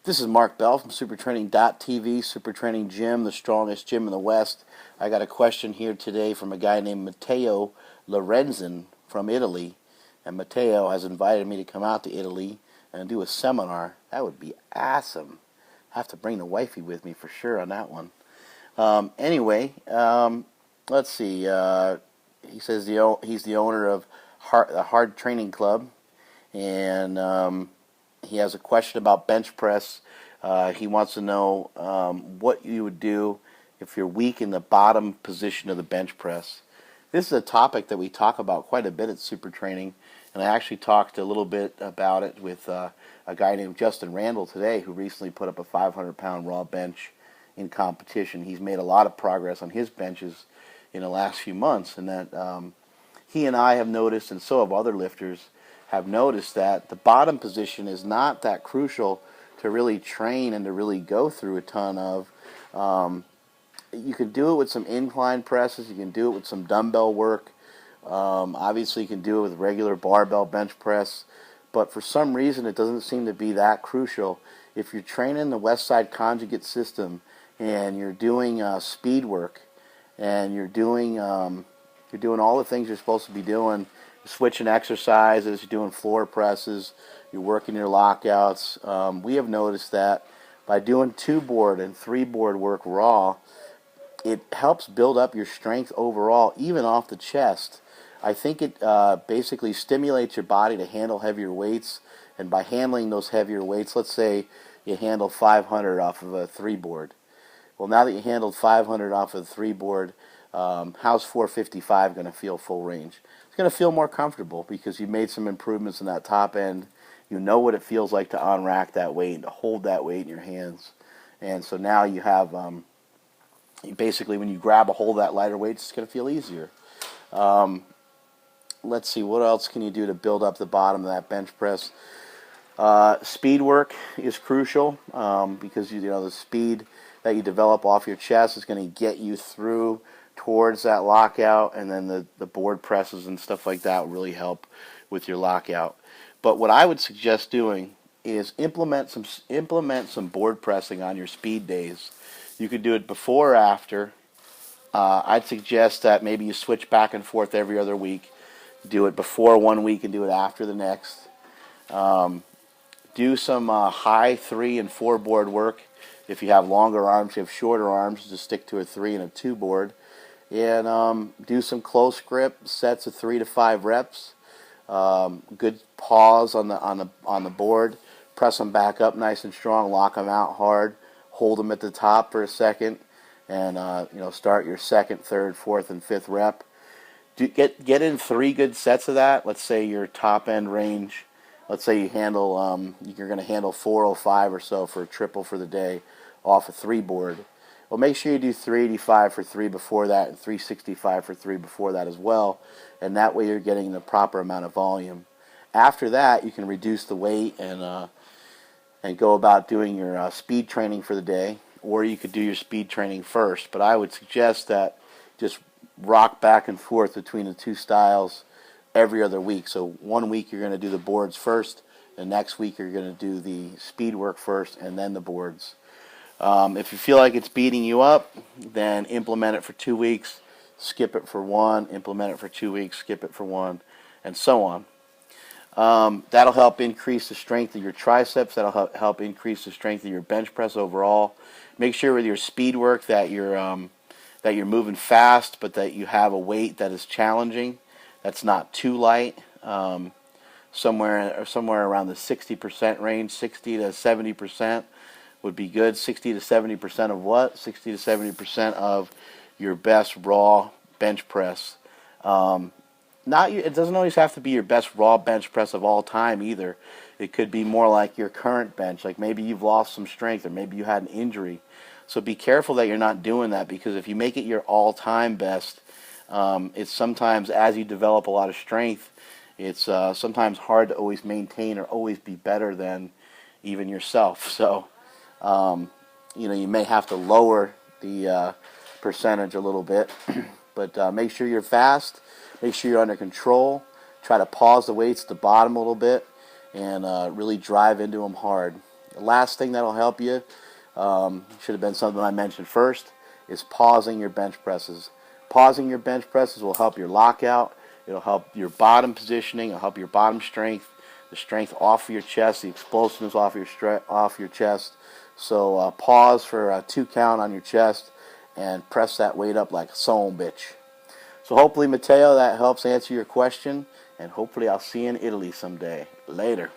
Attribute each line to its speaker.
Speaker 1: This is Mark Bell from SuperTraining.tv, Super Training Gym, the strongest gym in the West. I got a question here today from a guy named Matteo Lorenzin from Italy. And Matteo has invited me to come out to Italy and do a seminar. That would be awesome. I have to bring the wifey with me for sure on that one. Let's see. He says he's the owner of the Hard Training Club, and he has a question about bench press. He wants to know what you would do if you're weak in the bottom position of the bench press. This is a topic that we talk about quite a bit at Super Training, and I actually talked a little bit about it with a guy named Justin Randall today, who recently put up a 500-pound raw bench in competition. He's made a lot of progress on his benches in the last few months, and that he and I have noticed, and so have other lifters, have noticed that the bottom position is not that crucial to really train and to really go through a ton of. You can do it with some incline presses. You can do it with some dumbbell work. Obviously, you can do it with regular barbell bench press. But for some reason, it doesn't seem to be that crucial. If you're training the West Side Conjugate system and you're doing speed work and you're doing all the things you're supposed to be doing, switching exercises, you're doing floor presses, you're working your lockouts. We have noticed that by doing 2-board and 3-board work raw, it helps build up your strength overall, even off the chest. I think it basically stimulates your body to handle heavier weights, and by handling those heavier weights, let's say you handle 500 off of a 3-board. Well, now that you handled 500 off of the 3-board, how's 455 going to feel full range? It's going to feel more comfortable because you made some improvements in that top end. You know what it feels like to on-rack that weight and to hold that weight in your hands. And so now you have, basically when you grab a hold of that lighter weight, it's going to feel easier. Let's see, what else can you do to build up the bottom of that bench press? Speed work is crucial because the speed that you develop off your chest is going to get you through towards that lockout, and then the board presses and stuff like that will really help with your lockout. But what I would suggest doing is implement some board pressing on your speed days. You could do it before or after. I'd suggest that maybe you switch back and forth every other week. Do it before one week and do it after the next. Do some high 3 and 4 board work. If you have longer arms, you have shorter arms, just stick to a 3 and a 2 board. And do some close grip sets of 3 to 5 reps. Good pause on the board. Press them back up nice and strong. Lock them out hard. Hold them at the top for a second, and start your second, third, fourth, and fifth rep. Get in 3 good sets of that. Let's say your top end range. Let's say you handle you're going to handle 405 or so for a triple for the day off a 3 board. Well, make sure you do 385 for 3 before that and 365 for 3 before that as well, and that way you're getting the proper amount of volume. After that, you can reduce the weight and go about doing your speed training for the day, or you could do your speed training first. But I would suggest that just rock back and forth between the 2 styles every other week. So one week you're going to do the boards first, and next week you're going to do the speed work first and then the boards. If you feel like it's beating you up, then implement it for 2 weeks, skip it for 1, implement it for 2 weeks, skip it for 1, and so on. That'll help increase the strength of your triceps. That'll help increase the strength of your bench press overall. Make sure with your speed work that you're moving fast, but that you have a weight that is challenging, that's not too light. Somewhere around the 60% range, 60 to 70%. Would be good. 60 to 70% of what? 60 to 70% of your best raw bench press. It doesn't always have to be your best raw bench press of all time either. It could be more like your current bench, like maybe you've lost some strength or maybe you had an injury. So be careful that you're not doing that, because if you make it your all-time best, it's sometimes, as you develop a lot of strength, it's sometimes hard to always maintain or always be better than even yourself. So you may have to lower the percentage a little bit, but make sure you're fast, make sure you're under control, try to pause the weights at the bottom a little bit, and really drive into them hard. The last thing that'll help you, should have been something I mentioned first, is pausing your bench presses. Pausing your bench presses will help your lockout. It'll help your bottom positioning. It'll help your bottom strength, the strength off of your chest, the explosiveness off your chest. So pause for a 2 count on your chest and press that weight up like a son bitch. So hopefully, Matteo, that helps answer your question, and hopefully I'll see you in Italy someday. Later.